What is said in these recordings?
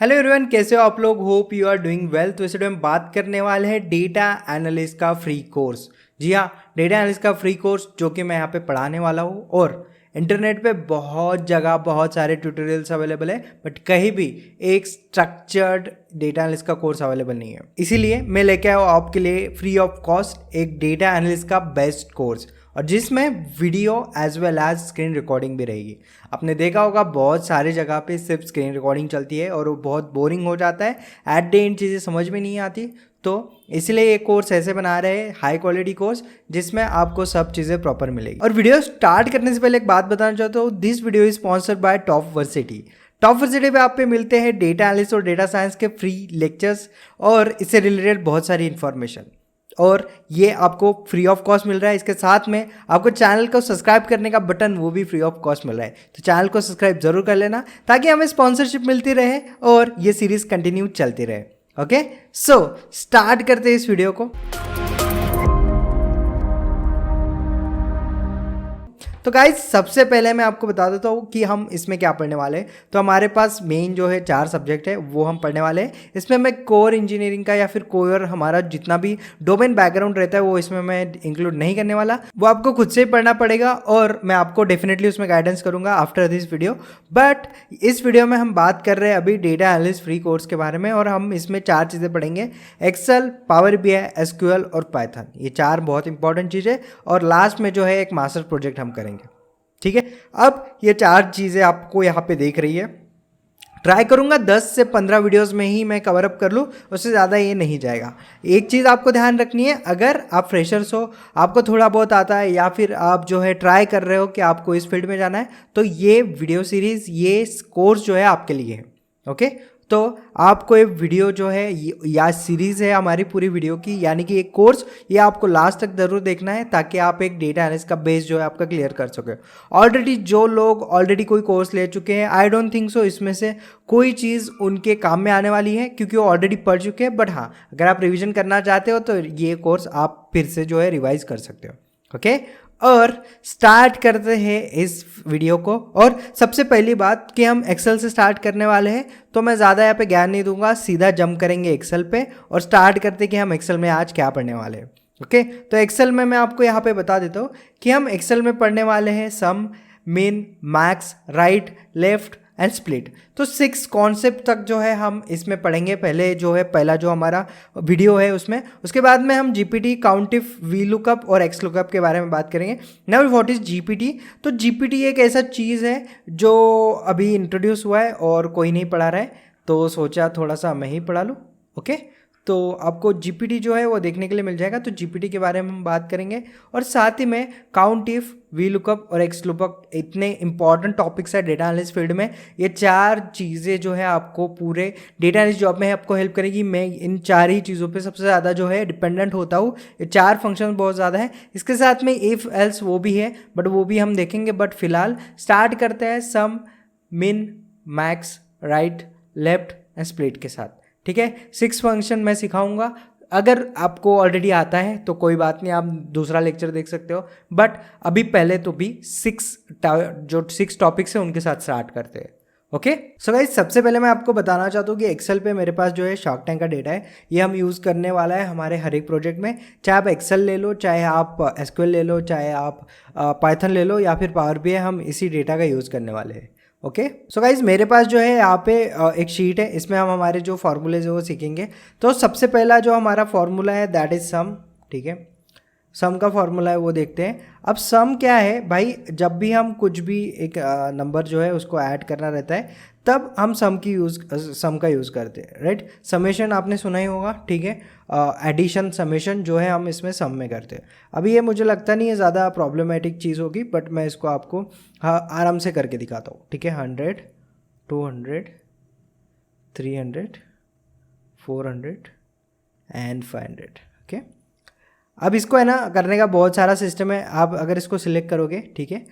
Hello everyone, कैसे हो आप लोग। Hope you are doing well. तो इस वीडियो में बात करने वाले हैं डेटा एनालिस्ट का फ्री कोर्स। जी हाँ, डेटा एनालिस्ट का फ्री कोर्स जो कि मैं यहाँ पे पढ़ाने वाला हूँ। और इंटरनेट पे बहुत जगह बहुत सारे ट्यूटोरियल्स अवेलेबल है, बट कहीं भी एक स्ट्रक्चर्ड डेटा एनालिस्ट का कोर्स अवेलेबल नहीं है। इसीलिए मैं लेके आया हूँ आपके लिए फ्री ऑफ कॉस्ट एक डेटा एनालिस्ट का बेस्ट कोर्स, और जिसमें video as well as screen recording भी रहेगी। आपने देखा होगा बहुत सारी जगह पे सिर्फ स्क्रीन रिकॉर्डिंग चलती है और वो बहुत बोरिंग हो जाता है, एट द एंड चीज़ें समझ में नहीं आती। तो इसलिए ये कोर्स ऐसे बना रहे हैं, हाई क्वालिटी कोर्स जिसमें आपको सब चीज़ें प्रॉपर मिलेगी। और वीडियो स्टार्ट करने से पहले एक बात बताना चाहता हूँ, this video is sponsored by Topversity. Topversity पे आप पे मिलते हैं डेटा एनालिस्ट और डेटा साइंस के फ्री लेक्चर्स और इससे रिलेटेड बहुत सारी इन्फॉर्मेशन, और ये आपको फ्री ऑफ कॉस्ट मिल रहा है। इसके साथ में आपको चैनल को सब्सक्राइब करने का बटन वो भी फ्री ऑफ कॉस्ट मिल रहा है। तो चैनल को सब्सक्राइब जरूर कर लेना ताकि हमें स्पॉन्सरशिप मिलती रहे और ये सीरीज कंटिन्यू चलती रहे। ओके, सो स्टार्ट करते हैं इस वीडियो को। तो गाइज सबसे पहले मैं आपको बता देता हूँ कि हम इसमें क्या पढ़ने वाले हैं। तो हमारे पास मेन जो है 4 सब्जेक्ट है वो हम पढ़ने वाले हैं। इसमें मैं कोर इंजीनियरिंग का या फिर कोर हमारा जितना भी डोमेन बैकग्राउंड रहता है वो इसमें मैं इंक्लूड नहीं करने वाला, वो आपको खुद से ही पढ़ना पड़ेगा और मैं आपको डेफिनेटली उसमें गाइडेंस करूंगा आफ्टर दिस वीडियो। बट इस वीडियो में हम बात कर रहे हैं अभी डेटा एनालिस्ट फ्री कोर्स के बारे में, और हम इसमें 4 चीज़ें पढ़ेंगे: एक्सेल, पावर बीआई, एसक्यूएल और पाइथन। ये 4 बहुत इंपॉर्टेंट चीज़ है, और लास्ट में जो है एक मास्टर प्रोजेक्ट हम करेंगे। ठीक है, अब ये 4 चीज़ें आपको यहाँ पे देख रही है। ट्राई करूँगा 10 से 15 वीडियोस में ही मैं कवर अप कर लूँ, उससे ज़्यादा ये नहीं जाएगा। एक चीज़ आपको ध्यान रखनी है, अगर आप फ्रेशर्स हो, आपको थोड़ा बहुत आता है, या फिर आप जो है ट्राई कर रहे हो कि आपको इस फील्ड में जाना है, तो ये वीडियो सीरीज़, ये कोर्स जो है आपके लिए है। ओके, तो आपको ये वीडियो जो है या सीरीज़ है हमारी पूरी वीडियो की, यानी कि एक कोर्स, ये आपको लास्ट तक ज़रूर देखना है ताकि आप एक डेटा एनालिस्ट का बेस जो है आपका क्लियर कर सके। ऑलरेडी जो लोग ऑलरेडी कोई कोर्स ले चुके हैं, आई डोंट थिंक सो इसमें से कोई चीज़ उनके काम में आने वाली है, क्योंकि वो ऑलरेडी पढ़ चुके हैं। बट हाँ, अगर आप रिविजन करना चाहते हो तो ये कोर्स आप फिर से जो है रिवाइज कर सकते हो। ओके, और स्टार्ट करते हैं इस वीडियो को। और सबसे पहली बात कि हम एक्सेल से स्टार्ट करने वाले हैं, तो मैं ज़्यादा यहाँ पे ज्ञान नहीं दूंगा, सीधा जंप करेंगे एक्सेल पे और स्टार्ट करते हैं कि हम एक्सेल में आज क्या पढ़ने वाले हैं। ओके, तो एक्सेल में मैं आपको यहाँ पे बता देता हूँ कि हम एक्सेल में पढ़ने वाले हैं सम, मिन, max, right, left and split. तो 6 कॉन्सेप्ट तक जो है हम इसमें पढ़ेंगे। पहले जो है पहला जो हमारा वीडियो है उसमें, उसके बाद में हम जीपीटी, काउंटिफ, वी लुकअप और एक्स लुकअप के बारे में बात करेंगे। Now what is GPT? तो जीपीटी एक ऐसा चीज़ है जो अभी इंट्रोड्यूस हुआ है और कोई नहीं पढ़ा रहा है, तो सोचा थोड़ा सा मैं ही पढ़ा लूँ। ओके, तो आपको जीपीटी जो है वो देखने के लिए मिल जाएगा, तो जीपीटी के बारे में हम बात करेंगे। और साथ ही में काउंट इफ, वी लुकअप और एक्स लुकअप, इतने इंपॉर्टेंट टॉपिक्स है डेटा एनालिस्ट फील्ड में। ये 4 चीज़ें जो है आपको पूरे डेटा एनालिस्ट जॉब में आपको हेल्प करेगी। मैं इन 4 ही चीज़ों पे सबसे ज़्यादा जो है डिपेंडेंट होता हूँ। ये 4 फंक्शन बहुत ज़्यादा है। इसके साथ में इफ़ एल्स वो भी है, बट वो भी हम देखेंगे। बट फिलहाल स्टार्ट करते हैं सम, मिन, max, right, left and split के साथ। ठीक है, 6 फंक्शन मैं सिखाऊंगा। अगर आपको ऑलरेडी आता है तो कोई बात नहीं, आप दूसरा लेक्चर देख सकते हो, बट अभी पहले तो भी 6 टॉपिक्स हैं उनके साथ स्टार्ट करते हैं। ओके, सो गाइस सबसे पहले मैं आपको बताना चाहता हूँ कि एक्सेल पे मेरे पास जो है शार्क टैंक का डेटा है, ये हम यूज़ करने वाला है हमारे हर एक प्रोजेक्ट में। चाहे आप एक्सेल ले लो, चाहे आप एसक्यूएल ले लो, चाहे आप पाइथन ले लो, या फिर पावर बीआई, हम इसी डेटा का यूज़ करने वाले हैं। ओके, सो गाइज मेरे पास जो है यहाँ पे एक शीट है, इसमें हम हमारे जो फार्मूलेज है वो सीखेंगे। तो सबसे पहला जो हमारा फार्मूला है दैट इज सम। ठीक है, सम का फार्मूला है वो देखते हैं। अब सम क्या है भाई, जब भी हम कुछ भी एक नंबर जो है उसको ऐड करना रहता है तब हम सम का यूज़ करते हैं, राइट। समेशन आपने सुना ही होगा, ठीक है। एडिशन, समेशन जो है हम इसमें सम में करते हैं। अभी ये मुझे लगता नहीं है ज़्यादा प्रॉब्लमेटिक चीज़ होगी, बट मैं इसको आपको आराम से करके दिखाता हूँ। ठीक है, 100, 200, 300, 400 एंड 500। ओके, अब इसको है ना करने का बहुत सारा सिस्टम है। आप अगर इसको सिलेक्ट करोगे, ठीक है,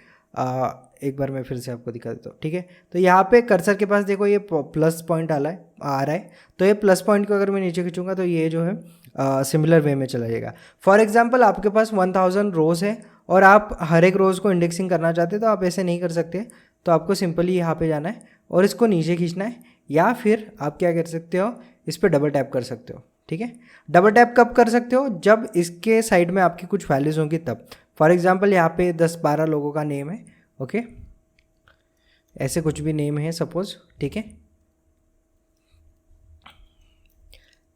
एक बार मैं फिर से आपको दिखा देता हूँ। ठीक है, तो यहाँ पे कर्सर के पास देखो ये प्लस पॉइंट आ रहा है। तो ये प्लस पॉइंट को अगर मैं नीचे खींचूंगा तो ये जो है सिमिलर वे में चला जाएगा। फॉर एग्जांपल आपके पास 1000 रोज़ है और आप हर एक रोज़ को इंडेक्सिंग करना चाहते हैं, तो आप ऐसे नहीं कर सकते। तो आपको सिंपली यहाँ पे जाना है और इसको नीचे खींचना है। या फिर आप क्या कर सकते हो, इस पर डबल टैप कर सकते हो। ठीक है, डबल टैप कब कर सकते हो, जब इसके साइड में आपकी कुछ वैल्यूज़ होंगी तब। फॉर एग्जांपल यहाँ पे 10-12 लोगों का नेम है, ओके, ऐसे कुछ भी नेम है सपोज। ठीक है,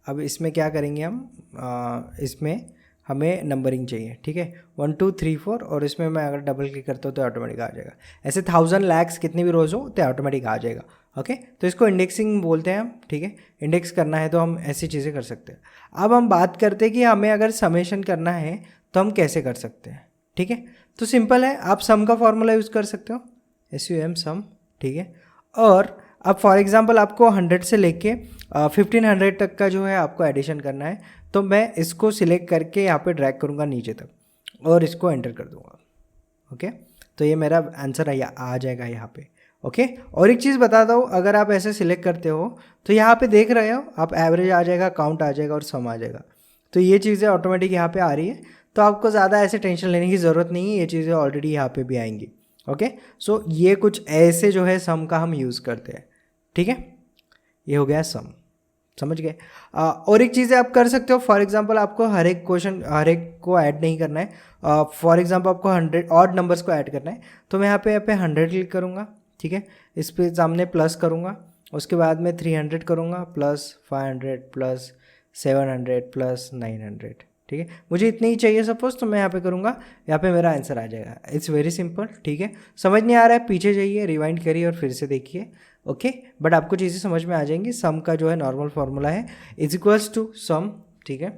अब इसमें क्या करेंगे हम, इसमें हमें नंबरिंग चाहिए। ठीक है, 1 2 3 4, और इसमें मैं अगर डबल क्लिक करता हूँ तो ऑटोमेटिक आ जाएगा। ऐसे 1000 lakhs कितनी भी रोज़ हो तो ऑटोमेटिक आ जाएगा। ओके, तो इसको इंडेक्सिंग बोलते हैं हम। ठीक है, इंडेक्स करना है तो हम ऐसी चीज़ें कर सकते हैं। अब हम बात करते हैं कि हमें अगर समेशन करना है तो हम कैसे कर सकते हैं। ठीक है, तो सिंपल है, आप सम का फॉर्मूला यूज़ कर सकते हो, SUM सम। ठीक है, और अब फॉर एग्जांपल आपको 100 से लेके 1500 तक का जो है आपको एडिशन करना है, तो मैं इसको सिलेक्ट करके यहाँ पे ड्रैग करूँगा नीचे तक और इसको एंटर कर दूँगा। ओके, तो ये मेरा आंसर आ जाएगा यहाँ पे। ओके, और एक चीज़ बताता हूँ, अगर आप ऐसे सिलेक्ट करते हो तो यहाँ पे देख रहे हो आप, एवरेज आ जाएगा, काउंट आ जाएगा और सम आ जाएगा। तो ये चीज़ें ऑटोमेटिक यहाँ पे आ रही है, तो आपको ज़्यादा ऐसे टेंशन लेने की ज़रूरत नहीं है, ये चीज़ें ऑलरेडी यहाँ पे भी आएंगी। ओके, सो ये कुछ ऐसे जो है सम का हम यूज़ करते हैं। ठीक है, ये हो गया सम, समझ गए। और एक चीज़ आप कर सकते हो, फॉर एग्जांपल आपको हर एक क्वेश्चन, हर एक को ऐड नहीं करना है। फॉर एग्जांपल आपको 100 ऑड नंबर्स को ऐड करना है, तो मैं यहाँ पे 100 क्लिक करूँगा। ठीक है, इस पे सामने प्लस करूँगा, उसके बाद में 300 करूँगा, प्लस 500 प्लस 700 प्लस 900। ठीक है, मुझे इतनी ही चाहिए सपोज, तो मैं यहाँ पे करूँगा, यहाँ पे मेरा आंसर आ जाएगा। It's very simple. ठीक है, समझ नहीं आ रहा है, पीछे जाइए, रिवाइंड करिए और फिर से देखिए। ओके, बट आपको चीज़ें समझ में आ जाएंगी। सम का जो है नॉर्मल फार्मूला है इज इक्वल्स टू सम। ठीक है,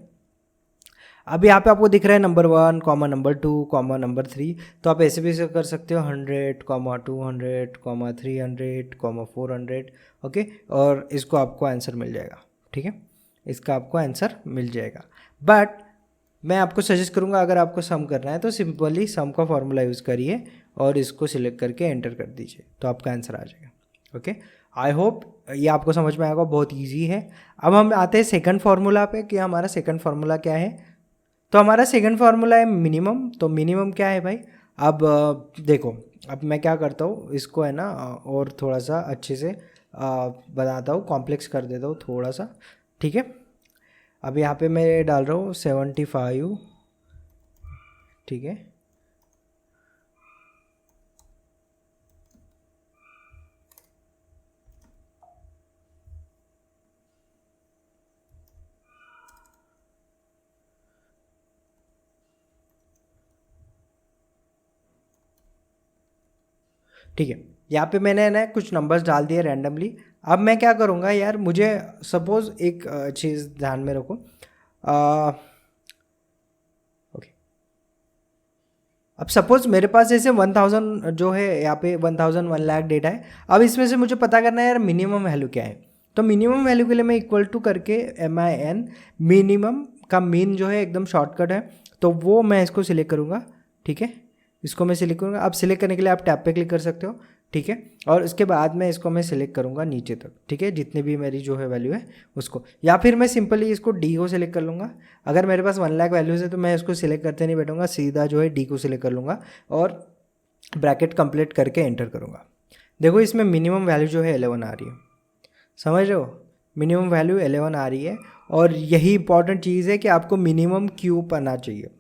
अब यहाँ पे आपको दिख रहा है number 1 comma number 2 comma number 3, तो आप ऐसे भी ऐसे कर सकते हो, 100 कॉमा 200 कॉमा 300 कॉमा 400। ओके, और इसको आपको आंसर मिल जाएगा। ठीक है, इसका आपको आंसर मिल जाएगा। बट मैं आपको सजेस्ट करूँगा, अगर आपको सम करना है तो सिंपली सम का फॉर्मूला यूज़ करिए और इसको सिलेक्ट करके एंटर कर दीजिए, तो आपका आंसर आ जाएगा। ओके, आई होप ये आपको समझ में आएगा, बहुत इजी है। अब हम आते हैं सेकंड फार्मूला पे कि हमारा सेकंड फार्मूला क्या है। तो हमारा सेकंड फार्मूला है मिनिमम। तो मिनिमम क्या है भाई, अब देखो, अब मैं क्या करता हूँ, इसको है ना और थोड़ा सा अच्छे से बताता हूँ, कॉम्प्लेक्स कर देता हूँ थोड़ा सा। ठीक है, अब यहाँ पे मैं डाल रहा हूँ 75। ठीक है, ठीक है, यहाँ पे मैंने ना कुछ नंबर्स डाल दिए रैंडमली। अब मैं क्या करूँगा यार, मुझे सपोज़ एक चीज़ ध्यान में रखो। ओके, अब सपोज़ मेरे पास जैसे 1000 जो है यहाँ पे 1000 1 लाख डेटा है। अब इसमें से मुझे पता करना है यार मिनिमम वैल्यू क्या है। तो मिनिमम वैल्यू के लिए मैं इक्वल टू करके MIN, मिनिमम का मीन जो है एकदम शॉर्टकट है, तो वो मैं इसको सिलेक्ट करूँगा। ठीक है, इसको मैं सिलेक्ट करूँगा। अब सिलेक्ट करने के लिए आप टैब पे क्लिक कर सकते हो। ठीक है, और उसके बाद में इसको मैं सिलेक्ट करूँगा नीचे तक। ठीक है, जितने भी मेरी जो है वैल्यू है उसको, या फिर मैं सिंपली इसको डी को सिलेक्ट कर लूँगा। अगर मेरे पास 1 लाख वैल्यूज़ है तो मैं इसको सिलेक्ट करते नहीं बैठूँगा, सीधा जो है डी को सिलेक्ट कर लूँगा और ब्रैकेट कंप्लीट करके एंटर करूँगा। देखो इसमें मिनिमम वैल्यू जो है 11 आ रही है, समझ रहे हो, मिनिमम वैल्यू 11 आ रही है। और यही इंपॉर्टेंट चीज़ है कि आपको मिनिमम क्यों आना चाहिए।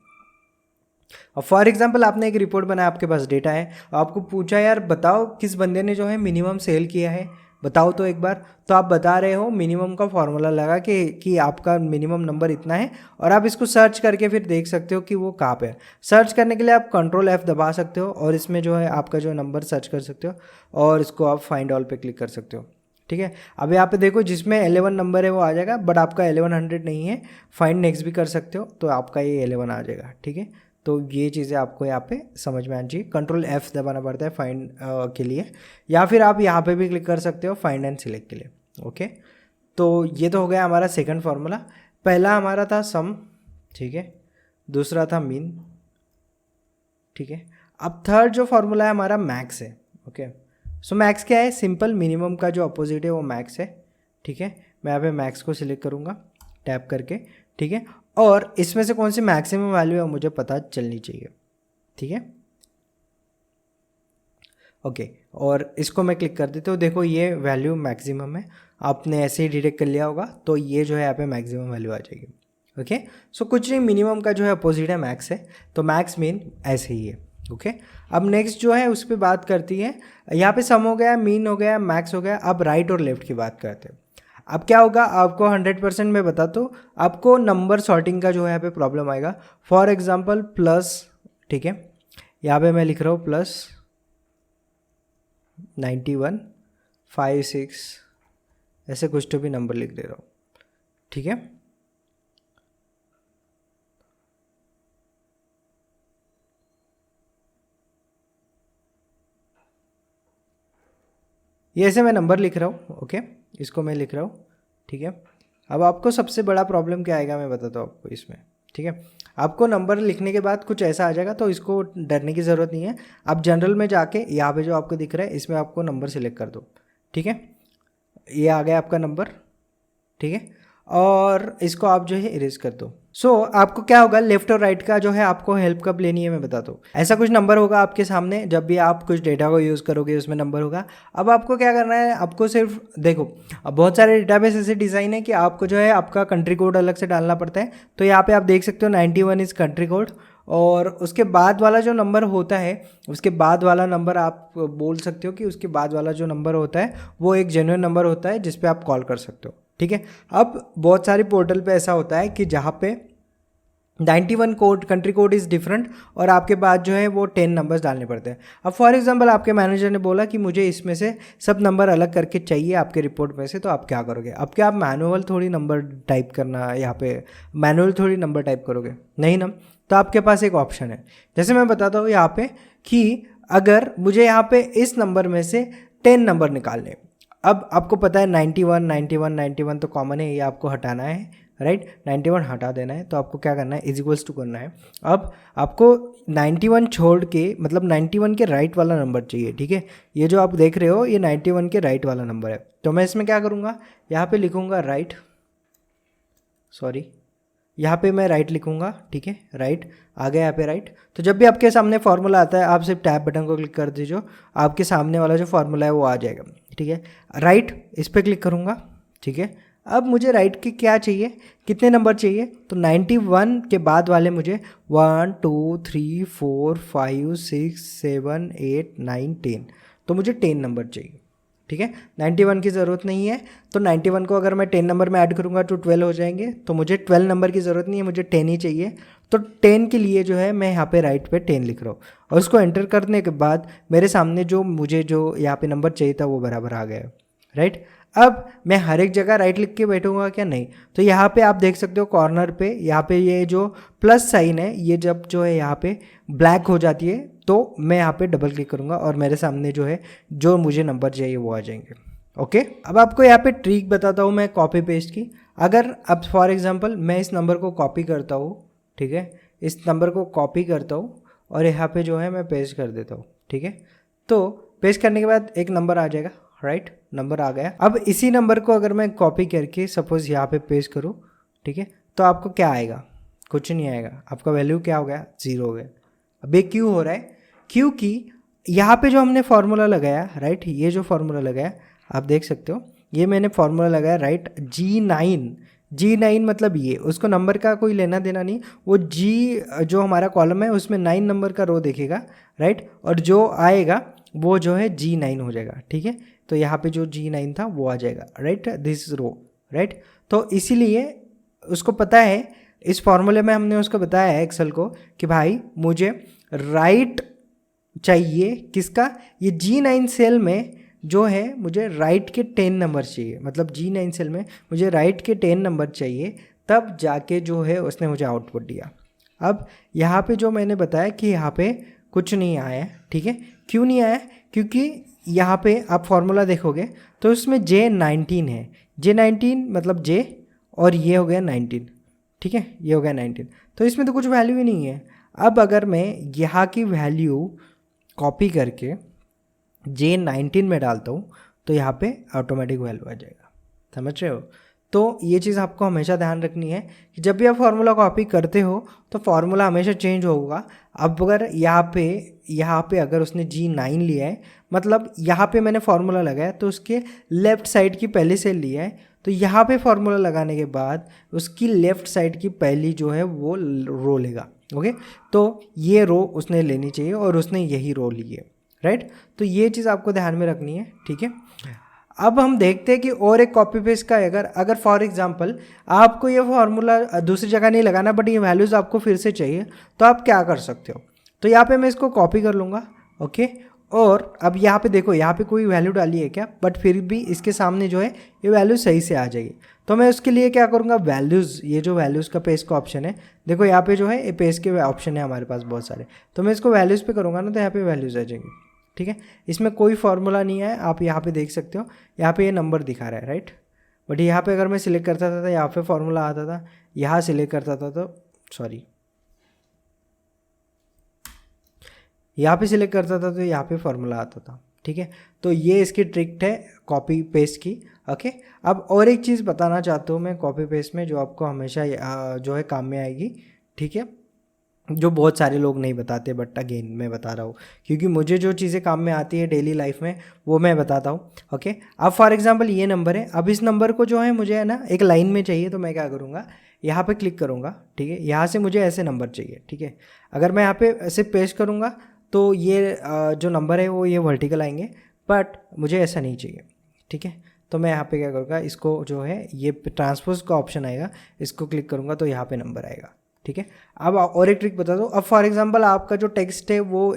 और फॉर एग्जांपल आपने एक रिपोर्ट बनाया, आपके पास डेटा है, आपको पूछा यार बताओ किस बंदे ने जो है मिनिमम सेल किया है, बताओ तो एक बार। तो आप बता रहे हो मिनिमम का फॉर्मूला लगा कि आपका मिनिमम नंबर इतना है, और आप इसको सर्च करके फिर देख सकते हो कि वो कहाँ पे है। सर्च करने के लिए आप Ctrl+F दबा सकते हो और इसमें जो है आपका जो नंबर सर्च कर सकते हो और इसको आप फाइंड ऑल पे क्लिक कर सकते हो। ठीक है, अब यहाँ पे देखो जिसमें 11 नंबर है वो आ जाएगा, बट आपका 1100 नहीं है, फाइंड नेक्स्ट भी कर सकते हो तो आपका ये 11 आ जाएगा। ठीक है, तो ये चीज़ें आपको यहाँ पे समझ में आनी चाहिए। Ctrl+F दबाना पड़ता है फाइंड के लिए, या फिर आप यहाँ पे भी क्लिक कर सकते हो फाइंड एंड सिलेक्ट के लिए। ओके, तो ये तो हो गया हमारा सेकंड फार्मूला। पहला हमारा था सम, ठीक है, दूसरा था मीन। ठीक है, अब थर्ड जो फार्मूला है हमारा मैक्स है। ओके, सो मैक्स क्या है, सिंपल मिनिमम का जो अपोजिट है वो मैक्स है। ठीक है, मैं यहाँ पे मैक्स को सिलेक्ट करूँगा टैप करके। ठीक है, और इसमें से कौन सी मैक्सिमम वैल्यू है मुझे पता चलनी चाहिए। ठीक है, ओके, और इसको मैं क्लिक कर देता हूँ। देखो ये वैल्यू मैक्सिमम है, आपने ऐसे ही डिटेक्ट कर लिया होगा, तो ये जो है यहाँ पे मैक्सिमम वैल्यू आ जाएगी। ओके, सो कुछ नहीं, मिनिमम का जो है अपोजिट है मैक्स है, तो मैक्स मीन ऐसे ही है। ओके, अब नेक्स्ट जो है उस पर बात करती है, यहाँ पे सम हो गया, मीन हो गया, मैक्स हो गया, अब राइट और लेफ्ट की बात करते हैं। अब क्या होगा, आपको 100% मैं बताता हूँ, आपको नंबर सॉर्टिंग का जो है यहाँ पे प्रॉब्लम आएगा। फॉर एग्जांपल प्लस, ठीक है, यहाँ पे मैं लिख रहा हूँ प्लस 91 56, ऐसे कुछ तो भी नंबर लिख दे रहा हूँ, ठीक है। ये ऐसे मैं नंबर लिख रहा हूँ, ओके, इसको मैं लिख रहा हूँ, ठीक है। अब आपको सबसे बड़ा प्रॉब्लम क्या आएगा मैं बताता हूँ आपको इसमें, ठीक है। आपको नंबर लिखने के बाद कुछ ऐसा आ जाएगा, तो इसको डरने की ज़रूरत नहीं है। आप जनरल में जाके यहाँ पे जो आपको दिख रहा है इसमें आपको नंबर सिलेक्ट कर दो, ठीक है। ये आ गया आपका नंबर, ठीक है, और इसको आप जो है इरेज कर दो। सो आपको क्या होगा, लेफ्ट और राइट का जो है आपको हेल्प कब लेनी है मैं बताता हूँ। ऐसा कुछ नंबर होगा आपके सामने, जब भी आप कुछ डेटा को यूज़ करोगे उसमें नंबर होगा। अब आपको क्या करना है, आपको सिर्फ देखो, अब बहुत सारे डेटाबेस ऐसे डिज़ाइन है कि आपको जो है आपका कंट्री कोड अलग से डालना पड़ता है। तो यहाँ पे आप देख सकते हो 91 इज़ कंट्री कोड, और उसके बाद वाला जो नंबर होता है, उसके बाद वाला नंबर आप बोल सकते हो कि उसके बाद वाला जो नंबर होता है वो एक जेन्युइन नंबर होता है जिस पे आप कॉल कर सकते हो, ठीक है। अब बहुत सारी पोर्टल पे ऐसा होता है कि जहाँ पे 91 code country code is different, और आपके बाद जो है वो 10 नंबर्स डालने पड़ते हैं। अब फॉर एग्जांपल आपके मैनेजर ने बोला कि मुझे इसमें से सब नंबर अलग करके चाहिए आपके रिपोर्ट में से, तो आप क्या करोगे। अब क्या आप मैनुअल थोड़ी नंबर टाइप करना, यहाँ पे मैनुअल थोड़ी नंबर टाइप करोगे, नहीं ना। तो आपके पास एक ऑप्शन है, जैसे मैं बताता हूँ यहाँ पे कि अगर मुझे यहाँ पे इस नंबर में से 10 नंबर निकालने, अब आपको पता है 91 91 91 तो कॉमन है, ये आपको हटाना है, राइट। 91 हटा देना है, तो आपको क्या करना है, इज इक्वल्स टू करना है। अब आपको 91 छोड़ के, मतलब 91 के राइट वाला नंबर चाहिए, ठीक है। ये जो आप देख रहे हो ये 91 के राइट वाला नंबर है, तो मैं इसमें क्या करूँगा, यहाँ पे लिखूँगा राइट, सॉरी यहाँ पे मैं राइट लिखूँगा, ठीक है, राइट आ गया यहाँ पे राइट। तो जब भी आपके सामने फार्मूला आता है आप सिर्फ टैब बटन को क्लिक कर दीजिए, आपके सामने वाला जो फार्मूला है वो आ जाएगा, ठीक है। राइट इस पर क्लिक करूँगा, ठीक है। अब मुझे राइट के क्या चाहिए, कितने नंबर चाहिए, तो 91 के बाद वाले मुझे 1 2 3 4 5 6 7 8 9 10, तो मुझे 10 नंबर चाहिए, ठीक है। 91 की ज़रूरत नहीं है, तो 91 को अगर मैं 10 नंबर में ऐड करूँगा तो 12 हो जाएंगे, तो मुझे 12 नंबर की ज़रूरत नहीं है, मुझे 10 ही चाहिए। तो 10 के लिए जो है मैं यहाँ पे राइट पे 10 लिख रहा हूँ, और उसको एंटर करने के बाद मेरे सामने जो मुझे जो यहाँ पे नंबर चाहिए था वो बराबर आ गया, राइट। अब मैं हर एक जगह राइट लिख के बैठूंगा क्या, नहीं। तो यहाँ पे आप देख सकते हो कॉर्नर पे, यहाँ पे ये जो प्लस साइन है ये जब जो है यहाँ पे ब्लैक हो जाती है, तो मैं यहाँ पे डबल क्लिक करूँगा और मेरे सामने जो है जो मुझे नंबर चाहिए वो आ जाएंगे। ओके, अब आपको यहाँ पे ट्रिक बताता हूँ मैं कॉपी पेस्ट की। अगर अब फॉर एग्जांपल मैं इस नंबर को कॉपी करता हूँ, ठीक है, इस नंबर को कॉपी करता हूँ और यहाँ पे जो है मैं पेस्ट कर देता हूँ, ठीक है। तो पेस्ट करने के बाद एक नंबर आ जाएगा, राइट, नंबर आ गया। अब इसी नंबर को अगर मैं कॉपी करके सपोज यहाँ पे पेस्ट करूँ, ठीक है, तो आपको क्या आएगा, कुछ नहीं आएगा, आपका वैल्यू क्या हो गया, 0 हो गया। अब ये क्यों हो रहा है, क्योंकि यहाँ पे जो हमने फार्मूला लगाया, राइट, ये जो फार्मूला लगाया आप देख सकते हो, ये मैंने फार्मूला लगाया, राइट, G9 मतलब ये, उसको नंबर का कोई लेना देना नहीं, वो G जो हमारा कॉलम है उसमें 9 नंबर का रो देखेगा, राइट, और जो आएगा वो जो है G9 हो जाएगा, ठीक है। तो यहाँ पे जो G9 था वो आ जाएगा, राइट, दिस रो, राइट। तो इसीलिए उसको पता है, इस फॉर्मूले में हमने उसको बताया है एक्सेल को कि भाई मुझे राइट चाहिए किसका, ये G9 सेल में जो है मुझे राइट के 10 नंबर चाहिए, मतलब G9 सेल में मुझे राइट के 10 नंबर चाहिए, तब जाके जो है उसने मुझे आउटपुट दिया। अब यहाँ पे जो मैंने बताया कि यहाँ पे कुछ नहीं आया, ठीक है, क्यों नहीं आया, क्योंकि यहाँ पे आप फॉर्मूला देखोगे तो उसमें J19 है, J19 मतलब J और ये हो गया 19, ठीक है, ये हो गया 19, तो इसमें तो कुछ वैल्यू ही नहीं है। अब अगर मैं यहाँ की वैल्यू कॉपी करके J19 में डालता हूँ तो यहाँ पे ऑटोमेटिक वैल्यू आ जाएगा, समझ रहे हो। तो ये चीज़ आपको हमेशा ध्यान रखनी है कि जब भी आप फार्मूला कॉपी करते हो तो फार्मूला हमेशा चेंज होगा। अब अगर यहाँ पे अगर उसने G9 लिया है, मतलब यहाँ पे मैंने फार्मूला लगाया तो उसके लेफ़्ट साइड की पहली सेल लिया है, तो यहाँ पे फार्मूला लगाने के बाद उसकी लेफ़्ट साइड की पहली जो है वो रो लेगा। ओके, तो ये रो उसने लेनी चाहिए और उसने यही रो ली है, राइट। तो ये चीज़ आपको ध्यान में रखनी है, ठीक है। अब हम देखते हैं कि और एक कॉपी पेस्ट का अगर फॉर एग्जांपल आपको ये फार्मूला दूसरी जगह नहीं लगाना बट ये वैल्यूज़ आपको फिर से चाहिए, तो आप क्या कर सकते हो। तो यहाँ पे मैं इसको कॉपी कर लूँगा, ओके। और अब यहाँ पे देखो, यहाँ पे कोई वैल्यू डाली है क्या, बट फिर भी इसके सामने जो है ये वैल्यू सही से आ जाएगी। तो मैं उसके लिए क्या करूँगा, वैल्यूज़, ये जो वैल्यूज़ का पेस्ट का ऑप्शन है, देखो यहाँ पे जो है ये पेस्ट के ऑप्शन है हमारे पास बहुत सारे, तो मैं इसको वैल्यूज़ पे करूँगा ना तो यहाँ पे वैल्यूज़ आ जाएंगी, ठीक है। इसमें कोई फार्मूला नहीं है, आप यहाँ पे देख सकते हो, यहाँ पे ये नंबर दिखा रहा है, राइट। बट यहाँ पे अगर मैं सिलेक्ट करता था तो यहाँ पे फार्मूला आता था, यहाँ सिलेक्ट करता था तो यहाँ पे सिलेक्ट करता था तो यहाँ पे फार्मूला आता था, ठीक है। तो ये इसकी ट्रिक है कॉपी पेस्ट की, ओके। अब और एक चीज़ बताना चाहता हूँ मैं कॉपी पेस्ट में, जो आपको हमेशा जो है काम में आएगी, ठीक है, जो बहुत सारे लोग नहीं बताते, बट अगेन मैं बता रहा हूँ क्योंकि मुझे जो चीज़ें काम में आती है डेली लाइफ में वो मैं बताता हूँ, ओके। अब फॉर एग्जांपल ये नंबर है, अब इस नंबर को जो है मुझे है ना एक लाइन में चाहिए, तो मैं क्या करूँगा, यहाँ पे क्लिक करूँगा, ठीक है। यहाँ से मुझे ऐसे नंबर चाहिए, ठीक है। अगर मैं यहाँ पे ऐसे पेस्ट करूँगा तो ये जो नंबर है वो ये वर्टिकल आएंगे, बट मुझे ऐसा नहीं चाहिए, ठीक है। तो मैं यहाँ पे क्या करूँगा, इसको जो है ये ट्रांसपोज का ऑप्शन आएगा, इसको क्लिक करूँगा तो यहाँ पे नंबर आएगा, ठीक है। अब और एक ट्रिक बता दो, अब फॉर एग्जांपल आपका जो टेक्स्ट है वो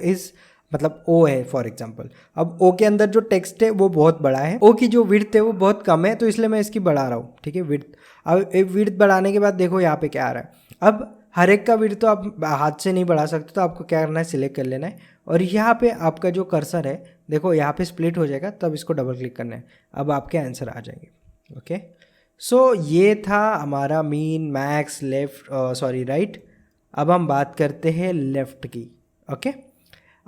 मतलब ओ है फॉर एग्जांपल, अब ओ के अंदर जो टेक्स्ट है वो बहुत बड़ा है, ओ की जो विड्थ है वो बहुत कम है, तो इसलिए मैं इसकी बढ़ा रहा हूँ, ठीक है, विड्थ। अब विड्थ बढ़ाने के बाद देखो यहाँ पे क्या आ रहा है, अब हर एक का विड्थ तो आप हाथ से नहीं बढ़ा सकते, तो आपको क्या करना है, सिलेक्ट कर लेना है और यहाँ पे आपका जो कर्सर है देखो यहाँ पे स्प्लिट हो जाएगा, तब इसको डबल क्लिक करना है, अब आपके आंसर आ जाएंगे, ओके। सो ये था हमारा मीन, मैक्स, लेफ्ट, राइट। अब हम बात करते हैं लेफ़्ट की, ओके।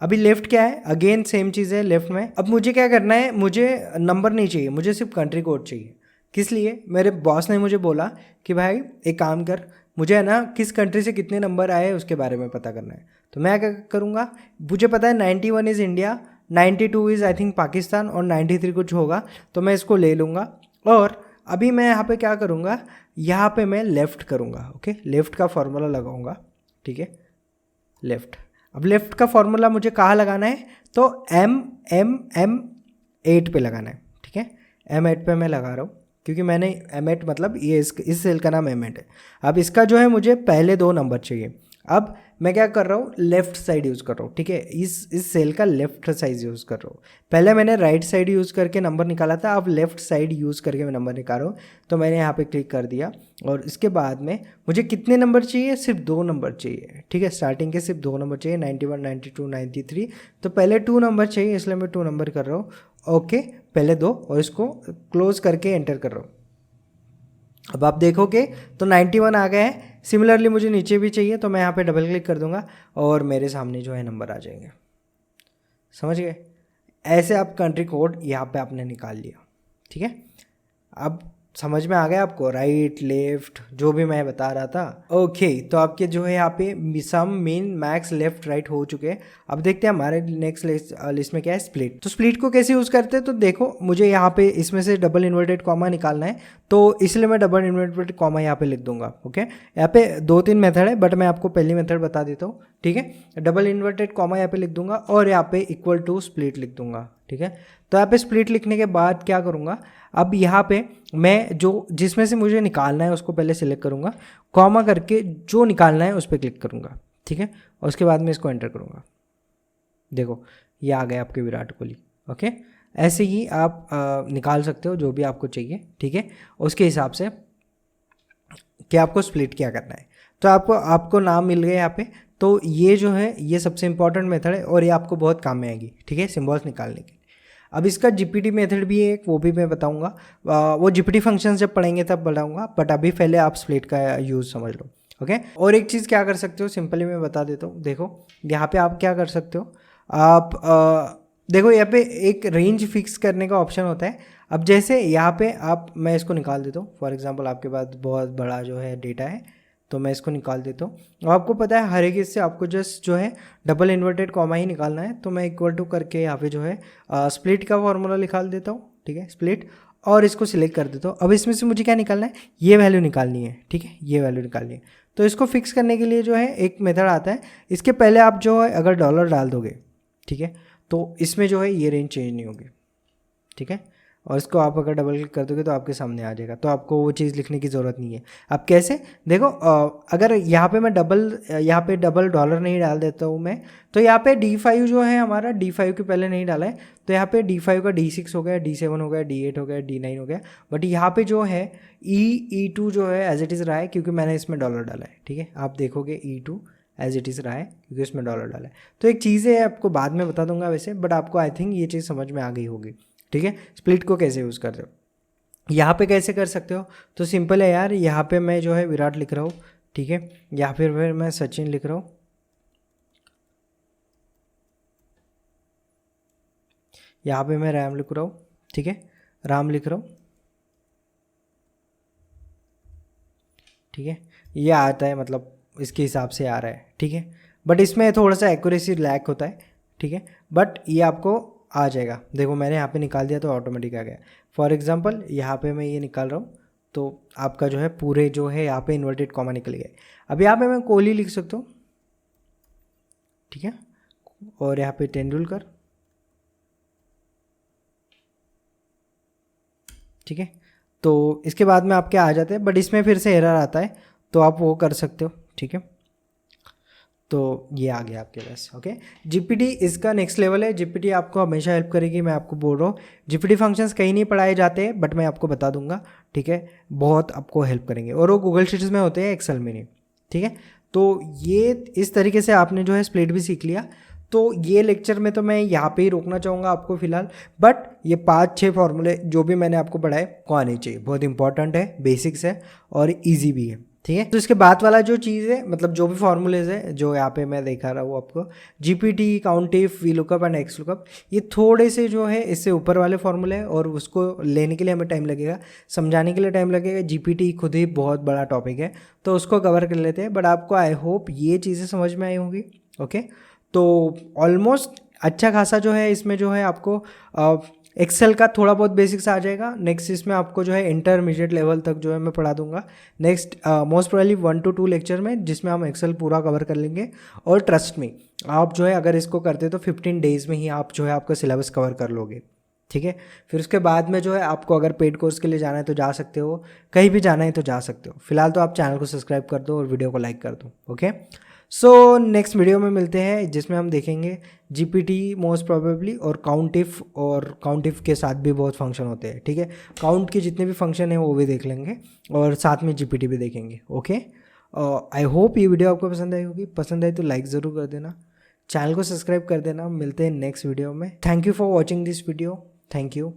अभी लेफ़्ट क्या है, अगेन सेम चीज़ है लेफ़्ट में। अब मुझे क्या करना है, मुझे नंबर नहीं चाहिए, मुझे सिर्फ कंट्री कोड चाहिए। किस लिए, मेरे बॉस ने मुझे बोला कि भाई एक काम कर, मुझे है ना किस कंट्री से कितने नंबर आए उसके बारे में पता करना है। तो मैं क्या करूँगा, मुझे पता है 91 is India, 92 is I think Pakistan और 93 कुछ होगा, तो मैं इसको ले लूँगा। और अभी मैं यहाँ पे क्या करूँगा, यहाँ पे मैं लेफ़्ट करूँगा, ओके। लेफ़्ट का फार्मूला लगाऊँगा, ठीक है, लेफ़्ट। अब लेफ़्ट का फार्मूला मुझे कहाँ लगाना है, तो M8 पे लगाना है, ठीक है। M8 पे मैं लगा रहा हूँ क्योंकि मैंने M8 मतलब ये इस सेल का नाम M8 है। अब इसका जो है मुझे पहले 2 नंबर चाहिए। अब मैं क्या कर रहा हूँ, लेफ़्ट साइड यूज़ कर रहा हूँ, ठीक है, इस सेल का लेफ़्ट साइड यूज़ कर रहा हूँ। पहले मैंने राइट साइड यूज़ करके नंबर निकाला था, अब लेफ़्ट साइड यूज़ करके मैं नंबर निकाल रहा हूँ। तो मैंने यहाँ पे क्लिक कर दिया और इसके बाद में मुझे कितने नंबर चाहिए, सिर्फ 2 नंबर चाहिए, ठीक है। स्टार्टिंग के सिर्फ 2 नंबर चाहिए, 91, 92, 93। तो पहले 2 नंबर चाहिए, इसलिए मैं 2 नंबर कर रहा हूँ, ओके, पहले 2, और इसको क्लोज करके एंटर कर रहा हूँ। अब आप देखोगे तो 91 आ गए हैं। सिमिलरली मुझे नीचे भी चाहिए, तो मैं यहाँ पे डबल क्लिक कर दूंगा और मेरे सामने जो है नंबर आ जाएंगे। समझ गए, ऐसे आप कंट्री कोड यहाँ पे आपने निकाल लिया, ठीक है। अब समझ में आ गया आपको, राइट लेफ्ट जो भी मैं बता रहा था, ओके। तो आपके जो है यहाँ पे सम, मीन, मैक्स, लेफ्ट, राइट हो चुके हैं। अब देखते हैं हमारे नेक्स्ट लिस्ट में क्या है, स्प्लिट। तो स्प्लिट को कैसे यूज़ करते हैं, तो देखो मुझे यहाँ पे इसमें से डबल इन्वर्टेड कॉमा निकालना है, तो इसलिए मैं डबल इन्वर्टेड कॉमा यहाँ पे लिख दूंगा, ओके। यहाँ पे 2-3 मेथड है, बट मैं आपको पहली मेथड बता देता हूँ, ठीक है। डबल इन्वर्टेड कॉमा यहाँ पे लिख दूंगा और यहाँ पे इक्वल टू स्प्लिट लिख दूंगा, ठीक है। तो यहाँ पे स्प्लिट लिखने के बाद क्या करूँगा, अब यहाँ पे मैं जिसमें से मुझे निकालना है उसको पहले सिलेक्ट करूँगा, कॉमा करके जो निकालना है उस पर क्लिक करूँगा, ठीक है। और उसके बाद में इसको एंटर करूँगा, देखो ये आ गया आपके विराट कोहली, ओके। ऐसे ही आप निकाल सकते हो जो भी आपको चाहिए, ठीक है, उसके हिसाब से कि आपको स्प्लिट क्या करना है। तो आपको नाम मिल गया यहाँ पे। तो ये जो है ये सबसे इंपॉर्टेंट मेथड है और ये आपको बहुत काम में आएगी, ठीक है, सिम्बॉल्स निकालने के। अब इसका जीपीटी मेथड भी है एक, वो भी मैं बताऊंगा, वो जीपीटी फंक्शन जब पढ़ेंगे तब बताऊंगा, बट अभी पहले आप स्प्लिट का यूज़ समझ लो, ओके। और एक चीज़ क्या कर सकते हो, सिंपली मैं बता देता हूँ। देखो यहाँ पे आप क्या कर सकते हो, आप देखो यहाँ पे एक रेंज फिक्स करने का ऑप्शन होता है। अब जैसे यहाँ पे मैं इसको निकाल देता हूँ, फॉर एग्जांपल आपके पास बहुत बड़ा जो है डेटा है, तो मैं इसको निकाल देता हूँ। और आपको पता है हर एक इससे आपको जस्ट जो है डबल इन्वर्टेड कॉमा ही निकालना है, तो मैं इक्वल टू करके यहाँ पे जो है स्प्लिट का फॉर्मूला निकाल देता हूँ, ठीक है, स्प्लिट, और इसको सिलेक्ट कर देता हूँ। अब इसमें से मुझे क्या निकालना है, ये वैल्यू निकालनी है, ठीक है, ये वैल्यू निकालनी है। तो इसको फिक्स करने के लिए जो है एक मेथड आता है, इसके पहले आप जो है अगर डॉलर डाल दोगे, ठीक है, तो इसमें जो है ये रेंज चेंज नहीं होगी, ठीक है, और इसको आप अगर डबल क्लिक कर दोगे तो आपके सामने आ जाएगा, तो आपको वो चीज़ लिखने की ज़रूरत नहीं है। अब कैसे, देखो अगर यहाँ पे मैं यहाँ पे डबल डॉलर नहीं डाल देता हूँ मैं, तो यहाँ पे D5 जो है हमारा, D5 के पहले नहीं डाला है, तो यहाँ पे D5 का D6 हो गया, D7 हो गया, D8 हो गया, D9 हो गया, बट यहाँ पे जो है E2 जो है एज इट इज़ रहा है, क्योंकि मैंने इसमें डॉलर डाला है, ठीक है, आप देखोगे E2 एज इट इज़ रहा है क्योंकि इसमें डॉलर डाला है। तो एक चीज़ है, आपको बाद में बता दूंगा वैसे, बट आपको आई थिंक ये चीज़ समझ में आ गई होगी, ठीक है। स्प्लिट को कैसे यूज़ करते हो, यहाँ पे कैसे कर सकते हो, तो सिंपल है यार, यहाँ पे मैं जो है विराट लिख रहा हूँ, ठीक है, या फिर मैं सचिन लिख रहा हूँ, यहाँ पे मैं राम लिख रहा हूँ, ठीक है, राम लिख रहा हूँ, ठीक है, ये आता है, मतलब इसके हिसाब से आ रहा है, ठीक है, बट इसमें थोड़ा सा एक्यूरेसी लैक होता है, ठीक है, बट ये आपको आ जाएगा। देखो मैंने यहाँ पे निकाल दिया तो ऑटोमेटिक आ गया। फॉर एग्जांपल यहाँ पे मैं ये निकाल रहा हूँ, तो आपका जो है पूरे जो है यहाँ पे इन्वर्टेड कॉमा निकल गए। अब यहाँ पे मैं कोहली लिख सकता हूँ, ठीक है, और यहाँ पे तेंदुलकर, ठीक है, तो इसके बाद में आपके आ जाते हैं, बट इसमें फिर से एरर आता है, तो आप वो कर सकते हो, ठीक है, तो ये आ गया आपके पास। ओके, जीपीटी इसका नेक्स्ट लेवल है। जीपीटी आपको हमेशा हेल्प करेगी, मैं आपको बोल रहा हूँ। जीपीटी फंक्शंस कहीं नहीं पढ़ाए जाते, बट मैं आपको बता दूंगा, ठीक है, बहुत आपको हेल्प करेंगे, और वो गूगल शीट्स में होते हैं, एक्सेल में नहीं, ठीक है। तो ये इस तरीके से आपने जो है स्प्लिट भी सीख लिया। तो ये लेक्चर में तो मैं यहाँ पे ही रोकना चाहूँगा आपको फिलहाल, बट ये 5-6 फॉर्मूले जो भी मैंने आपको पढ़ाए को आने चाहिए, बहुत इंपॉर्टेंट है, बेसिक्स है और ईजी भी है, ठीक है। तो इसके बाद वाला जो चीज़ है, मतलब जो भी फॉर्मूलेज है जो यहाँ पे मैं दिखा रहा हूँ आपको, GPT, COUNTIF, V lookup and X lookup, ये थोड़े से जो है इससे ऊपर वाले फॉर्मूले हैं, और उसको लेने के लिए हमें टाइम लगेगा, समझाने के लिए टाइम लगेगा। जीपीटी खुद ही बहुत बड़ा टॉपिक है, तो उसको कवर कर लेते हैं, बट आपको आई होप ये चीज़ें समझ में आई होंगी। ओके, तो ऑलमोस्ट अच्छा खासा जो है इसमें जो है आपको एक्सेल का थोड़ा बहुत बेसिक्स आ जाएगा। नेक्स्ट इसमें आपको जो है इंटरमीडिएट लेवल तक जो है मैं पढ़ा दूंगा next most probably 1 to 2 lecture में, जिसमें हम एक्सेल पूरा कवर कर लेंगे। और ट्रस्ट मी, आप जो है अगर इसको करते तो 15 डेज़ में ही आप जो है आपका सिलेबस कवर कर लोगे, ठीक है। फिर उसके बाद में जो है आपको अगर पेड कोर्स के लिए जाना है तो जा सकते हो, कहीं भी जाना है तो जा सकते हो। फिलहाल तो आप चैनल को सब्सक्राइब कर दो और वीडियो को लाइक कर दो। ओके, सो नेक्स्ट वीडियो में मिलते हैं, जिसमें हम देखेंगे जीपीटी मोस्ट प्रोबेबली, और काउंटिफ के साथ भी बहुत फंक्शन होते हैं, ठीक है। काउंट के जितने भी फंक्शन हैं वो भी देख लेंगे, और साथ में जीपीटी भी देखेंगे। ओके, आई होप ये वीडियो आपको पसंद आई होगी। पसंद आई तो लाइक ज़रूर कर देना, चैनल को सब्सक्राइब कर देना। मिलते हैं नेक्स्ट वीडियो में। Thank you for watching this video. Thank you.